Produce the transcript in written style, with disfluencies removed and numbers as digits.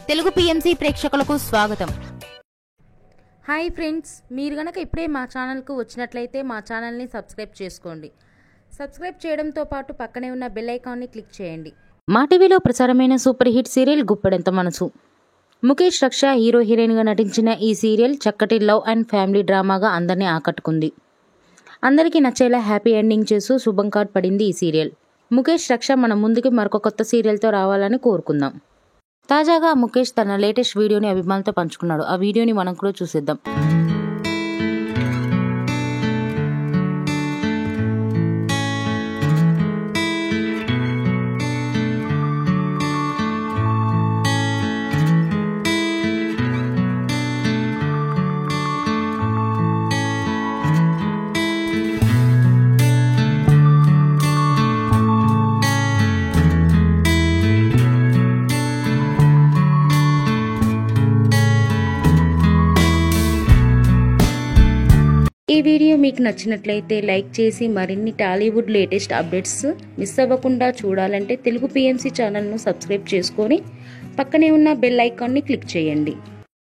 Telugu PMC ప్రేక్షకులకు స్వాగతం. Hi friends, మీరు గనక ఇప్పుడే మా ఛానల్కు వచ్చినట్లయితే మా ఛానల్ని సబ్స్క్రైబ్ చేసుకోండి. సబ్స్క్రైబ్ చేయడంతో పాటు పక్కనే ఉన్న బెల్ ఐకాన్ని క్లిక్ చేయండి. మా టీవీలో ప్రసారమైన సూపర్ హిట్ సీరియల్ గుప్పెడంత మనసు. ముఖేష్ రక్ష హీరో హీరోయిన్గా నటించిన ఈ సీరియల్ చక్కటి లవ్ అండ్ ఫ్యామిలీ డ్రామాగా అందరినీ ఆకట్టుకుంది. అందరికీ నచ్చేలా హ్యాపీ ఎండింగ్ చేస్తూ శుభం కార్డ్ పడింది ఈ సీరియల్. ముఖేష్ రక్ష మన ముందుకి మరొక కొత్త సీరియల్తో రావాలని కోరుకుందాం. తాజాగా ముఖేష్ తన లేటెస్ట్ వీడియోని అభిమానులతో పంచుకున్నాడు. ఆ వీడియోని మనం కూడా చూసేద్దాం. ఈ వీడియో మీకు నచ్చినట్లయితే లైక్ చేసి మరిన్ని టాలీవుడ్ లేటెస్ట్ అప్డేట్స్ మిస్ అవ్వకుండా చూడాలంటే తెలుగు పిఎంసి ఛానల్ను సబ్స్క్రైబ్ చేసుకొని పక్కనే ఉన్న బెల్ ఐకాన్ని క్లిక్ చేయండి.